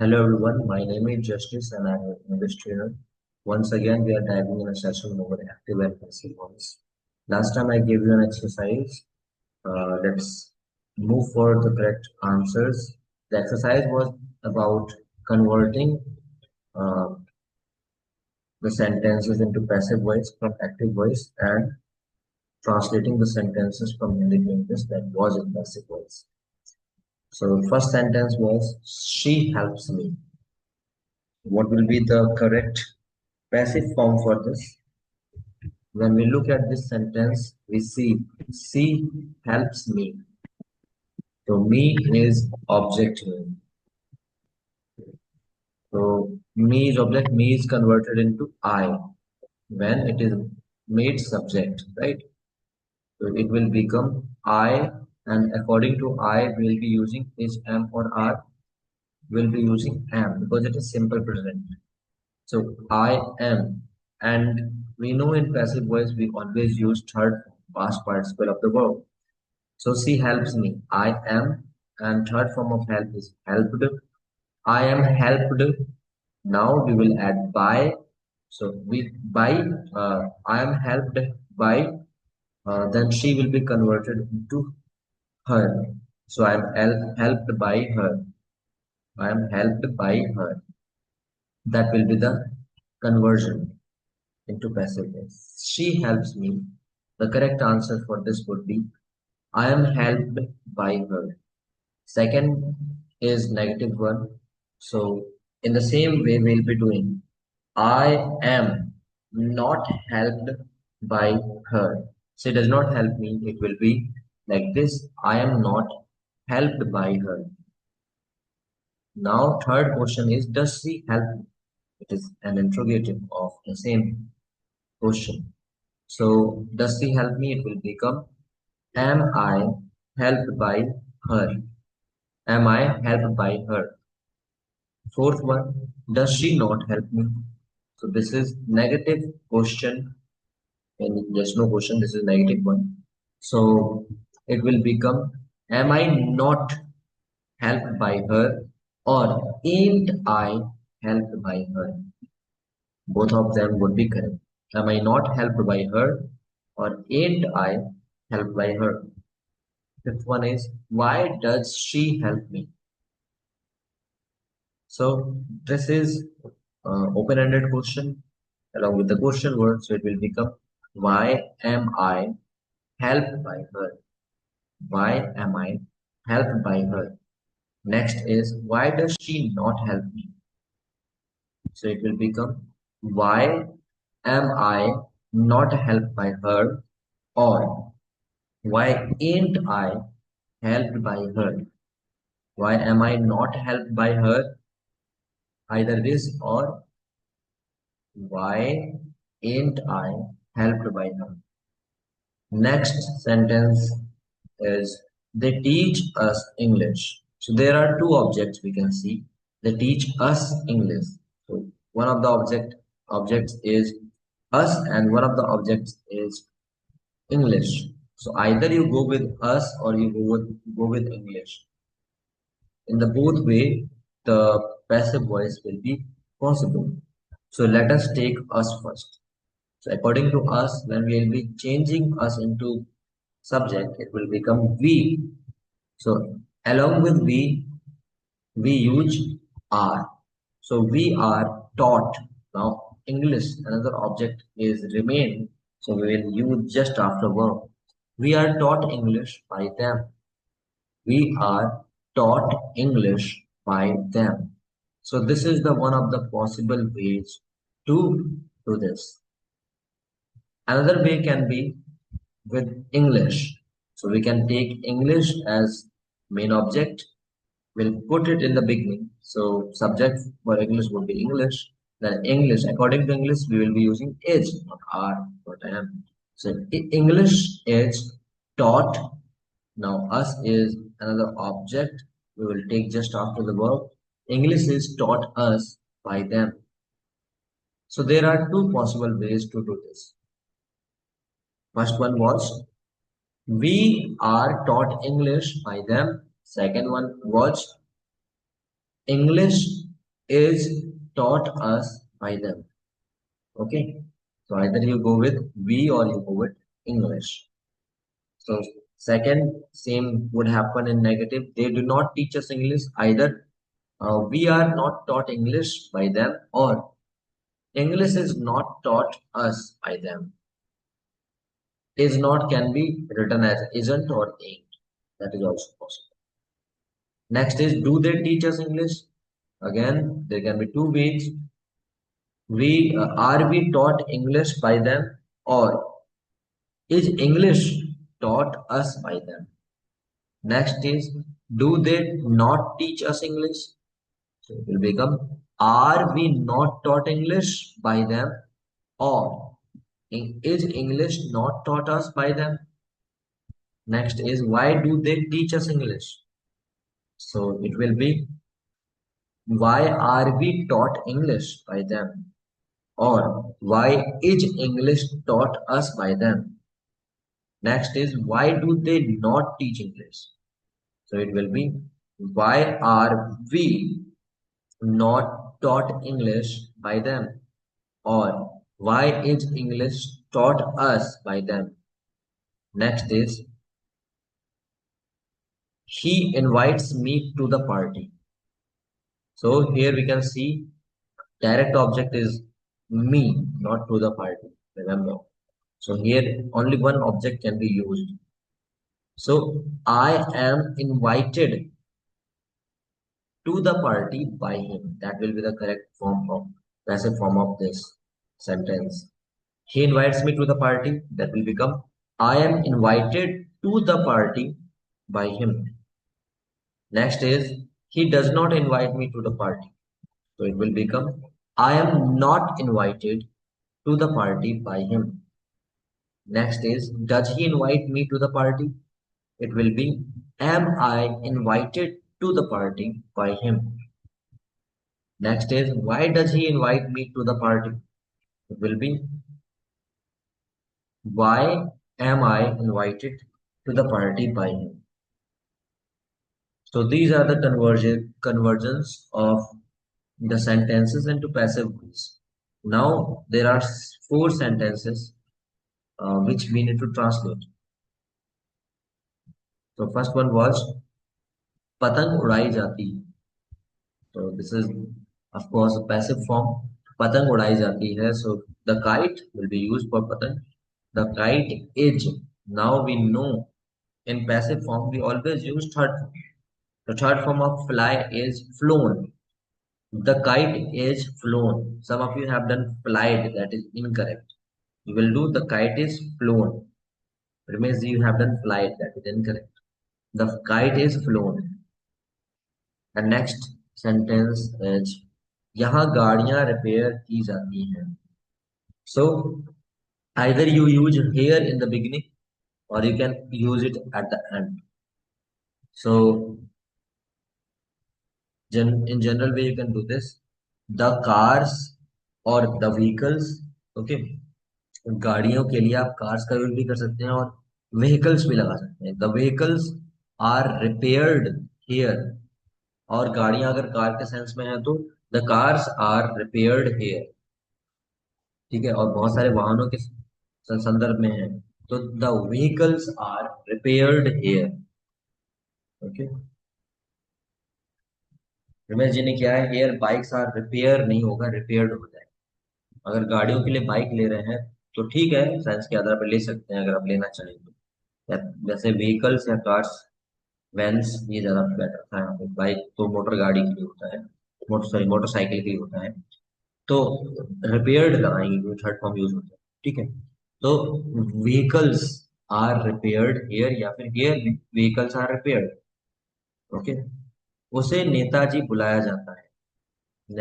Hello everyone, my name is Justice and I'm an English trainer. Once again, we are diving in a session over active and passive voice. Last time I gave you an exercise. Let's move for the correct answers. The exercise was about converting uh, the sentences into passive voice from active voice and translating the sentences from Hindi to English that was in passive voice. So first sentence was, she helps me. What will be the correct passive form for this? When we look at this sentence, we see she helps me. So me is object here. So me is object, me is converted into I when it is made subject, right? So it will become I, and according to I, we'll be using is, am, or are. We'll be using am because it is simple present. So I am, and we know in passive voice we always use third past participle of the verb. So she helps me. I am, and third form of help is helped. I am helped. Now we will add by. So we by I am helped by. Then she will be converted into her. So I am helped by her. I am helped by her. That will be the conversion into passive voice. She helps me. The correct answer for this would be I am helped by her. Second is negative one. So in the same way, we'll be doing I am not helped by her. She does not help me. It will be like this. I am not helped by her. Now, third question is does she help me? It is an interrogative of the same question. So does she help me? It will become am I helped by her? Am I helped by her? Fourth one, does she not help me? So this is negative question and yes no question. This is negative one. So it will become, am I not helped by her or ain't I helped by her? Both of them would be correct. Am I not helped by her or ain't I helped by her? Fifth one is, why does she help me? So this is open-ended question along with the question word. So it will become, why am I helped by her? Why am I helped by her? Next is, why does she not help me? So it will become, why am I not helped by her? Or why ain't I helped by her? Why am I not helped by her? Either this or why ain't I helped by her? Next sentence is they teach us English. So there are two objects we can see. They teach us English. So one of the objects is us and one of the objects is English. So either you go with us or you go with English. In the both way, the passive voice will be possible. So let us take us first. So according to us, when we will be changing us into subject, it will become we. So along with we use are. So we are taught. Now English, another object is remain. So we will use just after verb. We are taught English by them. We are taught English by them. So this is the one of the possible ways to do this. Another way can be with English. So we can take English as main object. We'll put it in the beginning. So subject for English would be English. Then English, according to English, we will be using is, not are, not am. So English is taught. Now us is another object. We will take just after the verb. English is taught us by them. So there are two possible ways to do this. First one was we are taught English by them. Second one was English is taught us by them. Okay, so either you go with we or you go with English. So second, same would happen in negative. They do not teach us English. Either we are not taught English by them, or English is not taught us by them. Is not can be written as isn't or ain't. That is also possible. Next is, do they teach us English? Again, there can be two ways. We are we taught English by them, or is English taught us by them? Next is, do they not teach us English? So it will become, are we not taught English by them, or is English not taught us by them? Next is, why do they teach us English? So it will be, why are we taught English by them? Or why is English taught us by them? Next is, why do they not teach English? So it will be, why are we not taught English by them? Or why is English taught us by them? Next is, he invites me to the party. So here we can see direct object is me, not to the party. Remember. So here only one object can be used. So I am invited to the party by him. That will be the correct form of passive form of this sentence. He invites me to the party. That will become, I am invited to the party by him. Next is, he does not invite me to the party. So it will become, I am not invited to the party by him. Next is, does he invite me to the party? It will be, am I invited to the party by him? Next is, why does he invite me to the party? It will be, why am I invited to the party by him? So these are the conversions of the sentences into passive voice. Now there are four sentences which we need to translate. So first one was, पतंग उड़ाई जाती है. So this is of course a passive form. पतंग उड़ाई जाती है. So the kite will be used for पतंग. The kite is. Now we know in passive form we always use third form. The third form of fly is flown. The kite is flown. Some of you have done flied. That is incorrect. You will do the kite is flown. It means you have done flight. That is incorrect. The kite is flown. The next sentence is, यहाँ गाड़ियां repair की जाती हैं. So either you use here in the beginning or you can use it at the end. So in general way you can do this. The cars or the vehicles. Okay, गाड़ियों के लिए आप cars का use भी कर सकते हैं और vehicles भी लगा सकते हैं. The vehicles are repaired here. और गाड़ियां अगर कार के सेंस में है तो the cars are repaired here. ठीक है, और बहुत सारे वाहनों के संदर्भ में है तो the vehicles are repaired here. Okay, Ramesh ji ने क्या है, हेयर बाइक्स आर रिपेयर नहीं होगा, रिपेयर्ड हो जाए. अगर गाड़ियों के लिए बाइक ले रहे हैं तो ठीक है, साइंस के आधार पर ले सकते हैं अगर आप लेना चाहें तो. वैसे व्हीकल्स या कार्स, वैन्स, ये ज्यादा बेटर था. यहाँ पे बाइक तो मोटर गाड़ी के लिए होता है, मोटरसाइकिल के लिए होता है. तो रिपेयर्ड लगाएंगे क्योंकि थर्ड फॉर्म यूज होता है. ठीक है, तो व्हीकल्स आर रिपेयर्ड हेयर या फिर here vehicles are repaired. Okay, उसे नेताजी बुलाया जाता है.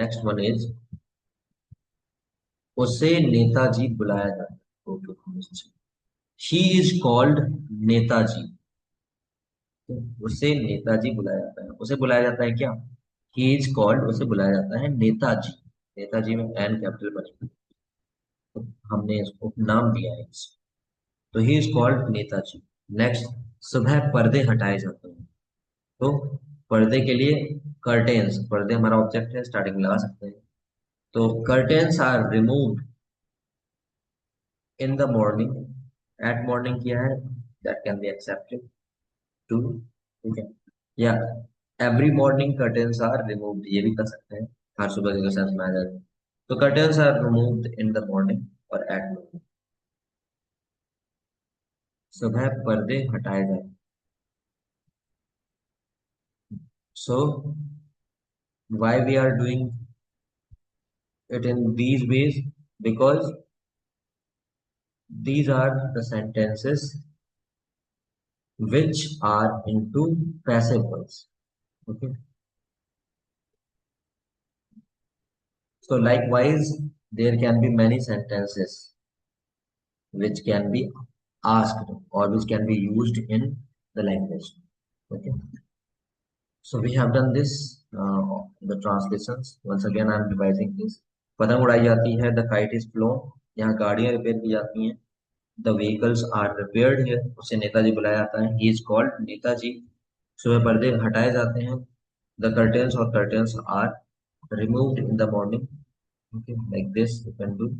नेक्स्ट वन इज, उसे नेताजी बुलाया जाता है. Okay, he is called Netaji. उसे नेताजी बुलाया जाता है. उसे बुलाया जाता है क्या, ही इज कॉल्ड, उसे बुलाया जाता है नेताजी. नेताजी में एन कैपिटल बनेगा तो हमने इसको नाम दिया है. तो he is called Netaji. Next, सुबह पर्दे हटाए जाते हैं. तो पर्दे के लिए कर्टेन्स, पर्दे हमारा ऑब्जेक्ट है, स्टार्टिंग में लगा सकते हैं। तो curtains are removed in the morning, at morning किया है, that can be accepted too, ठीक है। या every morning curtains are removed, ये भी कर सकते हैं, हर सुबह के सेंस में आ जाए। तो curtains are removed in the morning और एट मॉर्निंग, सुबह पर्दे हटाए जाए। सो why we are doing it in these ways? Because these are the sentences which are into passive voice. Okay. So likewise, there can be many sentences which can be asked or which can be used in the language. Okay. So we have done this, the translations. Once again, I am revising this. पतंग उड़ाई जाती है, the kite is flown, यहाँ गाड़ियां repair की जाती हैं, the vehicles are repaired here, उसे नेताजी बुलाया जाता है, he is called नेताजी। सुबह पर्दे हटाए जाते हैं, the curtains or curtains are removed in the morning, okay, like this you can do।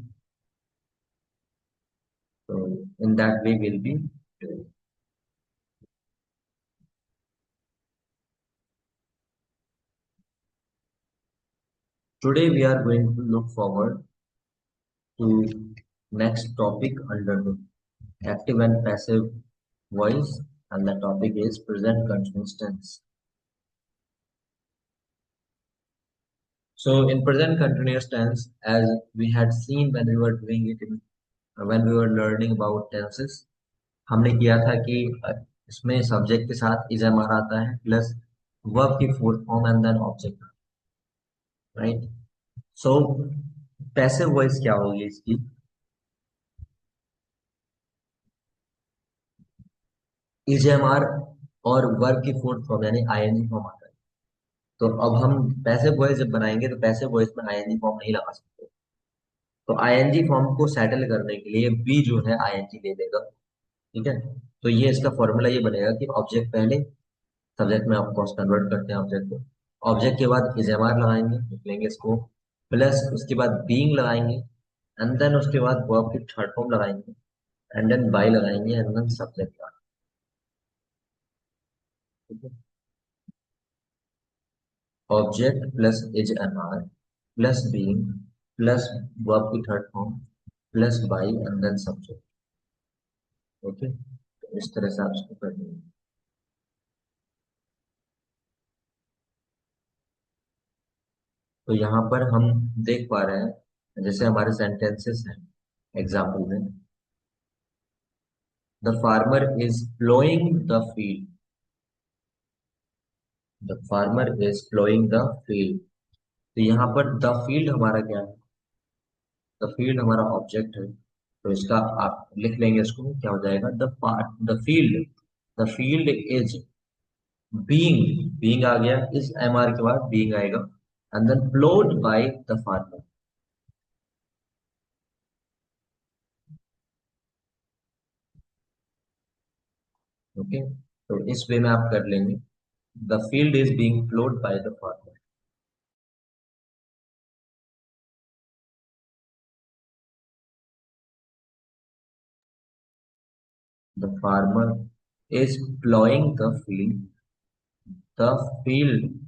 So in that way we'll be doing। Today we are going to look forward to next topic under the active and passive voice, and the topic is present continuous tense। So in present continuous tense, as we had seen when we were doing it in when we were learning about tenses, हमने किया था कि इसमें subject के साथ is am are आता है plus verb की fourth form and then object, right. So passive voice क्या होगी इसकी? इज एम आर और वर्ब की फोर्थ फॉर्म यानी आईएनजी फॉर्म आता है। तो अब हम पैसिव वॉइस जब बनाएंगे तो पैसिव वॉइस में आईएनजी फॉर्म नहीं लगा सकते। तो आईएनजी फॉर्म को सेटल करने के लिए बी जो है आईएनजी ले लेगा, ठीक है। तो ये इसका फॉर्मूला ये बनेगा कि ऑब्जेक्ट पहले, सब्जेक्ट में ऑफ कोर्स कन्वर्ट करते हैं ऑब्जेक्ट को, ऑब्जेक्ट के बाद इजेमआर लगाएंगे, निकलेंगे इसको, प्लस उसके बाद बीइंग लगाएंगे, एंड देन उसके बाद वर्ब की थर्ड फॉर्म लगाएंगे, एंड देन बाई लगाएंगे, एंड देन सब्जेक्ट लगाएंगे, ठीक है। Object plus is am are plus being plus verb की third form plus by and then subject, okay. तो इस तरह से आप इसको कर लेंगे। तो यहाँ पर हम देख पा रहे हैं जैसे हमारे सेंटेंसेस हैं एग्जाम्पल में, the farmer is ploughing the field, the farmer is ploughing the field. तो यहाँ पर द फील्ड हमारा क्या है? द फील्ड हमारा ऑब्जेक्ट है, तो इसका आप लिख लेंगे, इसको क्या हो जाएगा, the field is being, being आ गया, इस एम आर के बाद बीइंग आएगा, and then ploughed by the farmer, okay. तो इस वे में आप कर लेंगे, the field is being ploughed by the farmer, the farmer is ploughing the field, the field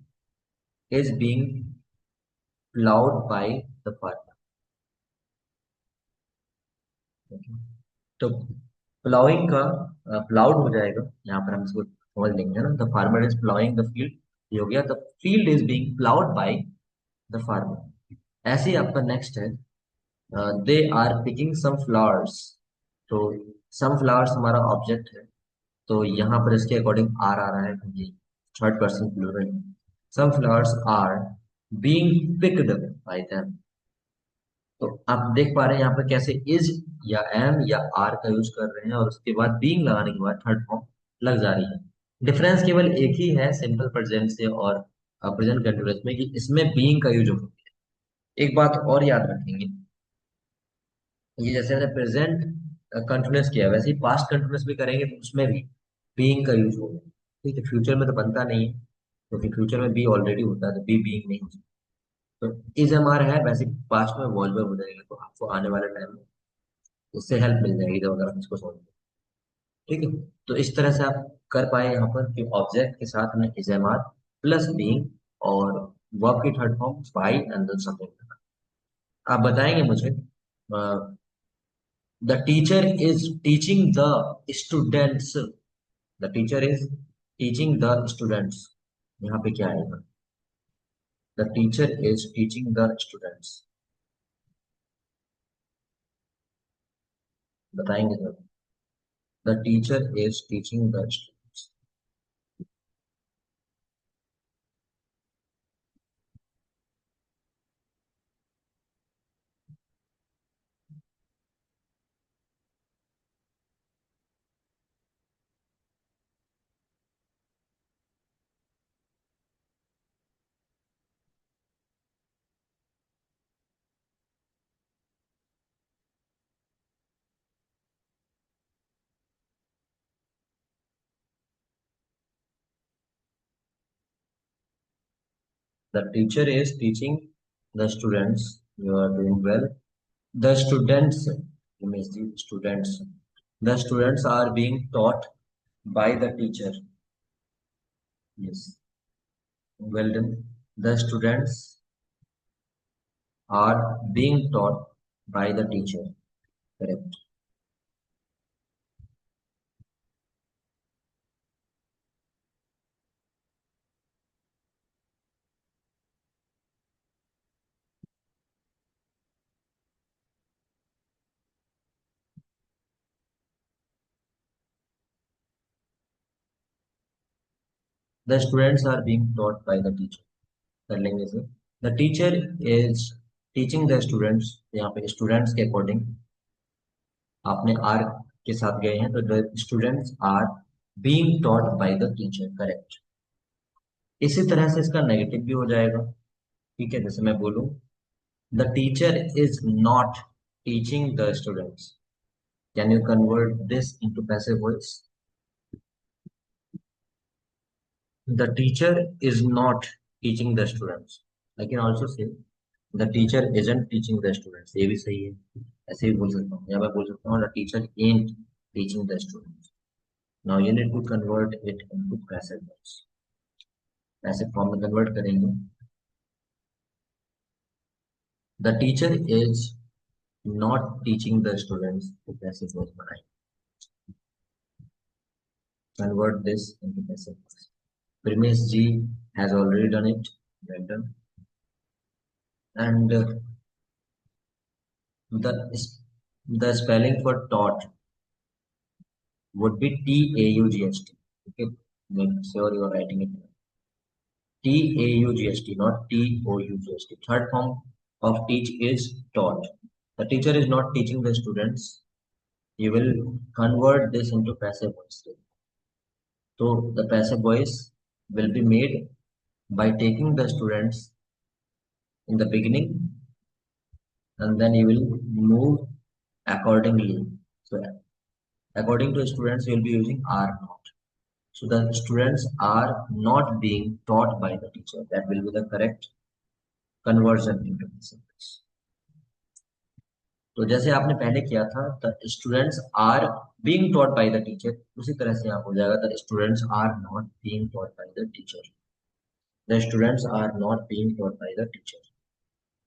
is being ploughed by the farmer, तो ploughing का ploughed हो जाएगा, यहाँ पर हम इसको समझ लेंगे, है ना, the farmer is ploughing the field, ये हो गया, the field is being ploughed by the farmer. ऐसे ही आपका नेक्स्ट है, they are picking some flowers. तो सम फ्लावर्स हमारा ऑब्जेक्ट है, तो यहाँ पर इसके अकॉर्डिंग आर आ रहा है क्योंकि थर्ड पर्सन प्लूरल है। Some flowers are being picked by them. तो आप देख पा रहे हैं यहाँ पर कैसे इज या एम या आर का यूज कर रहे हैं और उसके बाद बीइंग लगाने के बाद थर्ड फॉर्म लग जा रही है। डिफरेंस केवल एक ही है सिंपल प्रेजेंट से और प्रेजेंट कंटिन्यूअस में, कि इसमें बीइंग का यूज होता है। एक बात और याद रखेंगे, ये जैसे हमने प्रेजेंट कंटिन्यूअस किया वैसे ही पास्ट कंटिन्यूअस भी करेंगे तो उसमें भी बीइंग का यूज होगा, ठीक है। फ्यूचर में तो बनता नहीं है, क्योंकि फ्यूचर में बी ऑलरेडी होता है तो बी बीइंग नहीं हो सकता। तो इज एम आर है वैसे पास्ट में वॉल्वर हो जाएगा, तो आपको आने वाले टाइम में उससे हेल्प मिल जाएगी जब अगर आप इसको सोच। ठीक है। तो इस तरह से आप कर पाए यहाँ पर कि ऑब्जेक्ट के साथ में is am are plus being और वर्ब की third form by and then subject. आप बताएंगे मुझे the teacher is teaching the students, the teacher is teaching the students, यहाँ पे क्या आएगा? The teacher is teaching the students, बताएंगे sir? The teacher is teaching the students. The teacher is teaching the students, you are doing well. The students, you means the students. The students are being taught by the teacher. Yes, well done. The students are being taught by the teacher. Correct. The students are being taught by the teacher. कर लेंगे इसे। The teacher is teaching the students, यहाँ पे students के according आपने are के साथ गए हैं तो the students are being taught by the teacher. Correct. इसी तरह से इसका नेगेटिव भी हो जाएगा। ठीक है, जैसे मैं बोलूं the teacher is not teaching the students. Can you convert this into passive voice? The teacher is not teaching the students. I can also say the teacher isn't teaching the students. ये भी सही है, ऐसे भी बोल सकता हूँ, या मैं बोल सकता हूँ the teacher ain't teaching the students. Now you need to convert it into passive voice. passive form में convert करेंगे। The teacher is not teaching the students, तो passive voice बनाएंगे। Convert this into passive voice. Primesh G has already done it. Well done. And the spelling for taught would be T-A-U-G-H-T. Okay, make sure you are writing it. T-A-U-G-H-T, not T-O-U-G-H-T. Third form of teach is taught. The teacher is not teaching the students. You will convert this into passive voice. So the passive voice will be made by taking the students in the beginning, and then you will move accordingly. So according to students, you will be using are not. So the students are not being taught by the teacher. That will be the correct conversion into this sentence. तो जैसे आपने पहले किया था the students are being taught by the teacher, उसी तरह से यहाँ हो जाएगा the students are not being taught by the teacher. The students are not being taught by the teacher.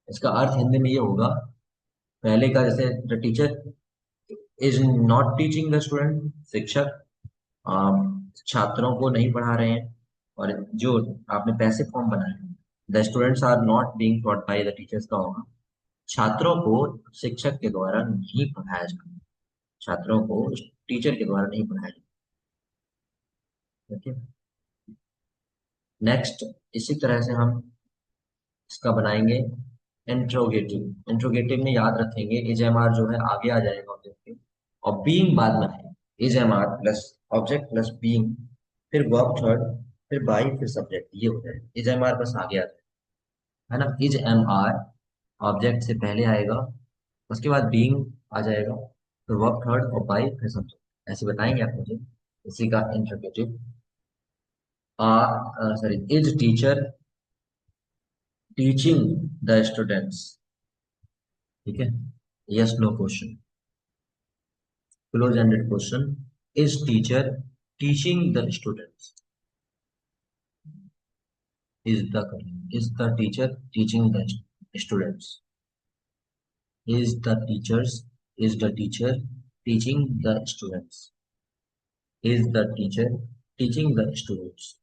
इसका अर्थ हिंदी में ये होगा, पहले का जैसे the teacher is not teaching the student, शिक्षक छात्रों को नहीं पढ़ा रहे हैं। और जो आपने पैसिव फॉर्म बनाया the students are not being taught by the teachers का होगा छात्रों को शिक्षक के द्वारा नहीं पढ़ाया जाता, छात्रों को टीचर के द्वारा नहीं पढ़ाया जाता। ओके, नेक्स्ट इसी तरह से हम इसका बनाएंगे इंट्रोगेटिव। इंट्रोगेटिव में याद रखेंगे इज एम आर जो है आगे आ जाएगा ऑब्जेक्ट के और बीइंग बाद में है। Is am are plus object plus being, फिर वर्ब थर्ड, फिर बाई, फिर सब्जेक्ट, ये हो जाएगा। इज एम आर बस आगे आ जाएगा, है ना। इज एम आर ऑब्जेक्ट से पहले आएगा, उसके बाद बीइंग आ जाएगा, फिर वर्ब थर्ड और बाई, फिर सब्जेक्ट। ऐसे बताएंगे आप मुझे इसी का interrogative. Is teacher teaching the students? ठीक है, yes no question, close ended question. Is teacher teaching the students? Is the teacher teaching the students? Is the teacher teaching the students? Is the teacher teaching the students?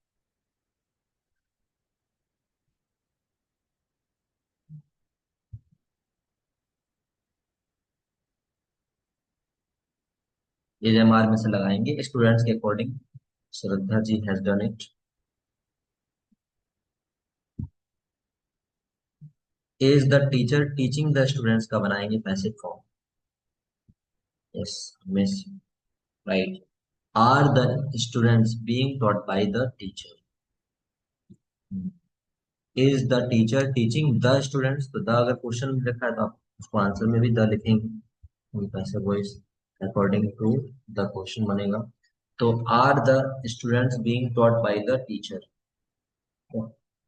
ये am are में से लगाएंगे students के according. Shraddha ji has done it. Is the teacher teaching the students का बनाएंगे passive form. Yes miss, right. Are the students being taught by the teacher? Is the teacher teaching the students, तो the अगर question में लिखा है तो आप उसको आंसर में भी द लिखेंगे. Passive voice according to the question बनेगा. तो are the students being taught by the teacher,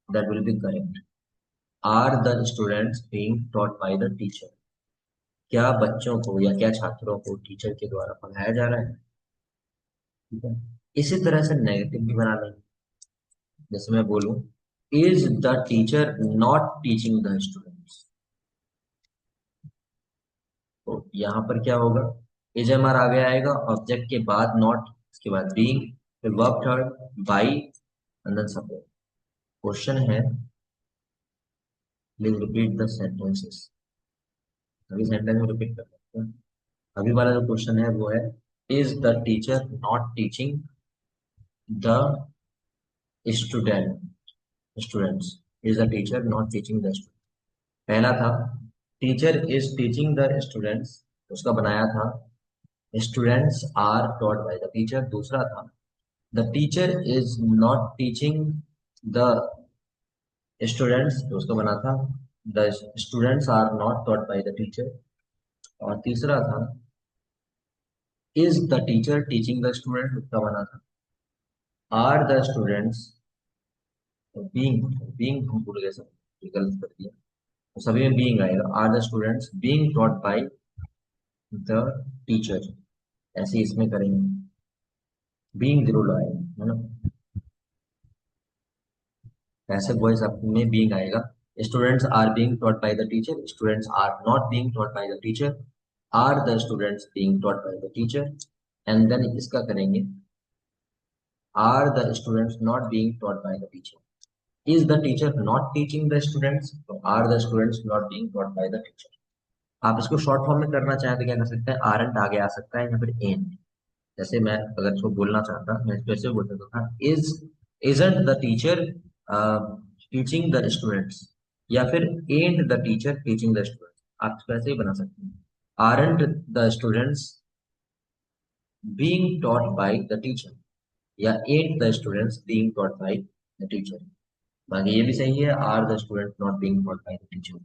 that will be correct. Are the students being taught by the teacher? क्या बच्चों को या क्या छात्रों को टीचर के द्वारा पढ़ाया जा रहा है? ठीक है. इसी तरह से नेगेटिव भी बना लेंगे. जैसे मैं बोलूं, is the teacher not teaching the students? तो यहाँ पर क्या होगा, इज हमारा आगे आएगा, ऑब्जेक्ट के बाद नॉट, उसके बाद बीइंग, फिर verb third by, and then support. Question है, प्लीज रिपीट द सेंटेंसेस. अभी सेंटेंस में रिपीट कर सकते हैं. अभी वाला जो क्वेश्चन है वो है, is the teacher not teaching the students? Is the teacher not teaching the student? पहला था teacher is teaching the students, उसका बनाया था students are taught by the teacher. दूसरा था the teacher is not teaching the students, तो उसका बना था the students are not taught by the teacher. और तीसरा था is the teacher teaching the student, उसका बना था are the students being. Being हम भूल गए, सब गलत कर दिया, तो सभी में बीइंग आएगा. Are the students being taught by the teacher, ऐसे इसमें करेंगे. बीइंग जरूर आएगा, है ना. ऐसे वॉइस में बीइंग आएगा. Students are being taught by the teacher, students are not being taught by the teacher, are the students being taught by the teacher. And then इसका करेंगे, are the students not being taught by the teacher. Is the teacher not teaching the students, तो are the students not being taught by the teacher. आप इसको short form में करना चाहें तो क्या कर सकते हैं, आर एंड आगे आ सकता है या फिर एन. जैसे मैं अगर इसको बोलना चाहता, मैं इसको ऐसे बोल सकता था, is isn't the teacher teaching the students, या फिर isn't the teacher teaching the students. आप इसको ऐसे ही बना सकते हैं, aren't the students being taught by the teacher, या isn't the students being taught by the teacher. बाकी ये भी सही है, are the student not being taught by the teacher.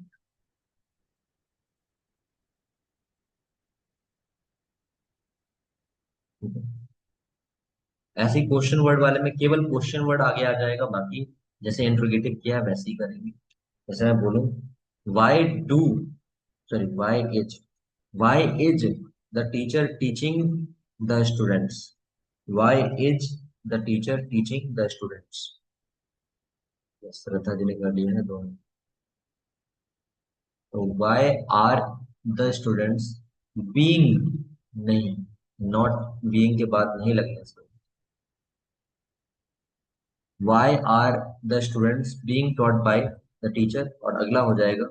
ऐसे ही क्वेश्चन वर्ड वाले में केवल क्वेश्चन वर्ड आगे आ जाएगा, बाकी जैसे इंट्रोगेटिव किया है वैसे ही करेंगे. जैसे मैं बोलूं, why do sorry why is the teacher teaching the students? Why is the teacher teaching the students? Shraddha ji ने कर लिया है दोनों. तो why are the students being, नहीं, नॉट बीइंग के बाद नहीं लगेगा इसको. Why are the students being taught by the teacher, और अगला हो जाएगा,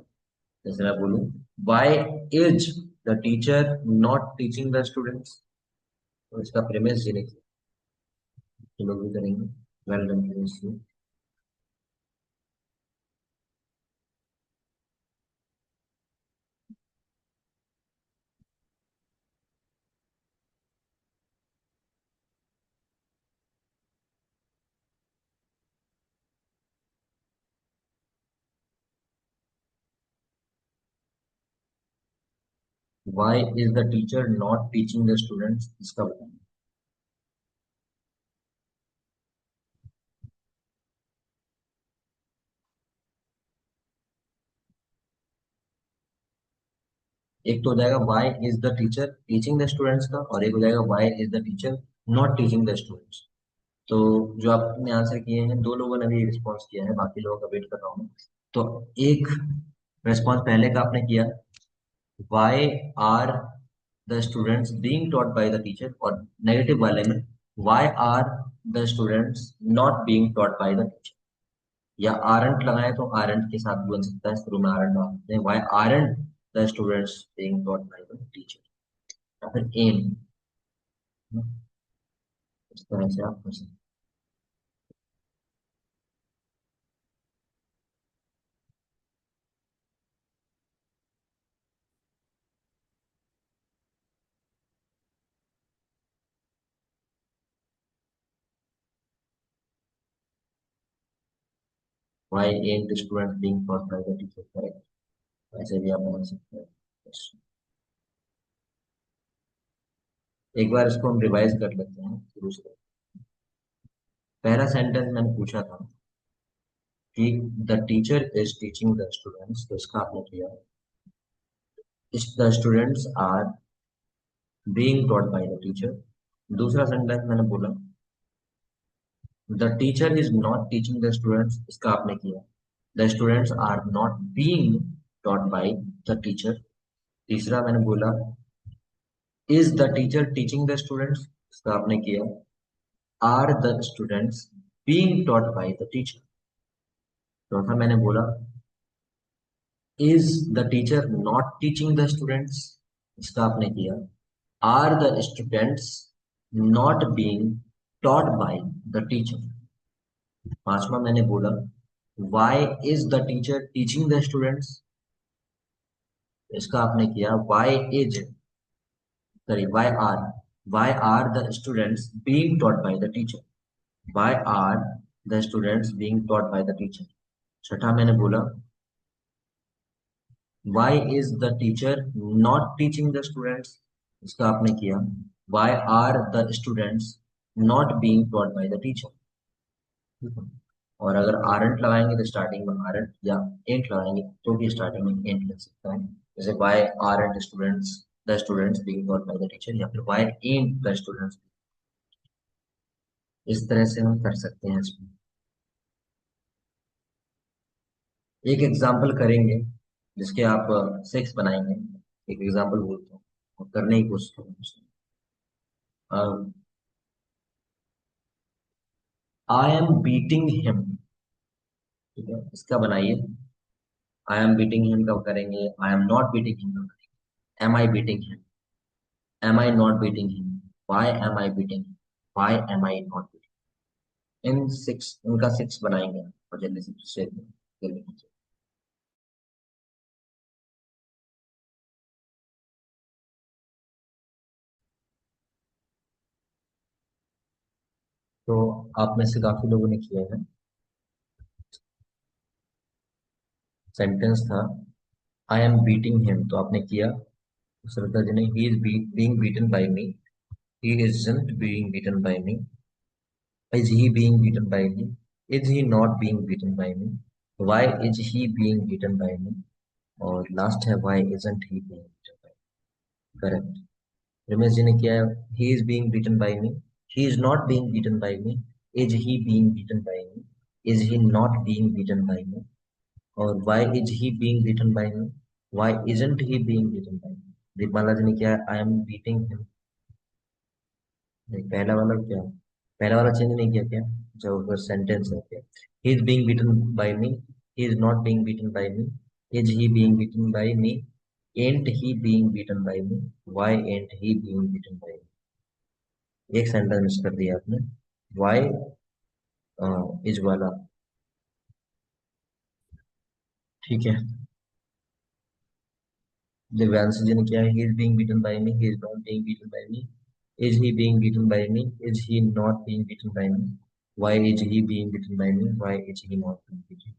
जैसे मैं बोलूं, why is the teacher not teaching the students? तो इसका प्रेमिस जी लिखिए, ये लोग भी करेंगे. Well done Premis ji. Why is the teacher not teaching the students, इसका बताएंगे. एक तो हो जाएगा why is the teacher teaching the students का, और एक हो जाएगा why is the teacher not teaching the students. तो जो आपने आंसर किए हैं, दो लोगों ने भी रिस्पॉन्स किया है, बाकी लोगों का वेट कर रहा हूँ मैं। तो एक रिस्पॉन्स पहले का आपने किया, why are the students being taught by the teacher, और नेगेटिव वाले में why are the students not being taught by the teacher. या आरंट लगाए तो आरंट के साथ भी बन सकता है, शुरू में आरंट लगा सकते हैं, why aren't the students being taught by the teacher, या फिर एन, इस तरह से आप कर सकते हैं। Why an the students being taught by the teacher, correct. ऐसे भी आप बना सकते हैं। Yes. एक बार इसको हम रिवाइज कर लेते हैं शुरू से। पहला सेंटेंस मैंने पूछा था कि the teacher is teaching the students, तो इसका आपने किया the students are being taught by the teacher. दूसरा सेंटेंस मैंने बोला the teacher is not teaching the students, इसका आपने किया the students are not being taught by the teacher. तीसरा मैंने बोला is the teacher teaching the students, इसका आपने किया are the students being taught by the teacher. चौथा मैंने बोला is the teacher not teaching the students, इसका आपने किया are the students not being taught by the teacher. पांचवा मैंने बोला why is the teacher teaching the students, इसका आपने किया why is, sorry why are the students being taught by the teacher, why are the students being taught by the teacher. छठा मैंने बोला why is the teacher not teaching the students, इसका आपने किया why are the students not being taught by the teacher. और अगर aren't लगाएंगे तो स्टार्टिंग में आरंट, या एंट लगाएंगे तो भी स्टार्टिंग में एंट लग सकता है। जैसे why aren't students the students being taught by the teacher, या फिर वाई एंट द स्टूडेंट्स। इस तरह से हम कर सकते हैं इसमें। एक एग्जाम्पल करेंगे जिसके आप सिक्स बनाएंगे। एक एग्जाम्पल बोलते हैं और करने की कोशिश करेंगे। आई एम बीटिंग हिम, ठीक है, इसका बनाइए। आई एम बीटिंग हिम कब करेंगे, I am not beating him कब करेंगे, am I beating him, am I not beating him, why am I beating, why am I not beating. इन सिक्स, इनका सिक्स बनाएंगे और जल्दी से शेयर करेंगे। तो आप में से काफी लोगों ने किया है। सेंटेंस था आई एम बीटिंग हिम, तो आपने किया। श्रद्धा जी ने ही is being beaten by me, he isn't being beaten by me, is he being beaten by me, is he not being beaten by me, why is he being beaten by me, और last है why isn't he being beaten by me। Correct. Ramesh ji ने किया है he is being beaten by me, he is not being beaten by me, is he being beaten by me, is he not being beaten by me, और why is he being beaten by me, why isn't he being beaten by me। दीपमाला जी ने किया है I am beating him। पहला वाला क्या, पहला वाला change नहीं किया क्या, जो ऊपर सेंटेंस है क्या, he is being beaten by me, he is not being beaten by me, is he being beaten by me, isn't he being beaten by me, why isn't he being beaten by me. एक sentence miss कर दिया आपने, why is वाला, ठीक है। दिव्यांश जी ने किया है he is being beaten by me, he is not being beaten by me, is he being beaten by me, is he not being beaten by me, why is he being beaten by me, why is he not being beaten.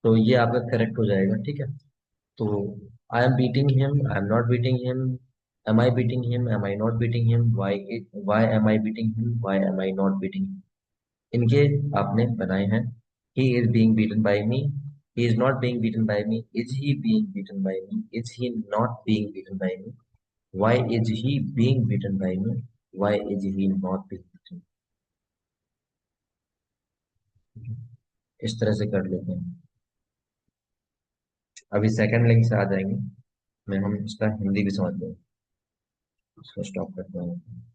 तो ये आपका correct हो जाएगा, ठीक है। तो I am beating him, I am not beating him, am I beating him, am I not beating him, why am I beating him, why am I not beating him, इनके आपने बनाए हैं He is being beaten by me. He is not being beaten by me. Is he being beaten by me? Is he not being beaten by me? Why is he being beaten by me? Why is he not being beaten? इस तरह से कर लेते हैं। अभी second link से आ जाएंगे, मैं हम इसका हिंदी भी समझ लेंगे। इसको स्टॉप करते हैं।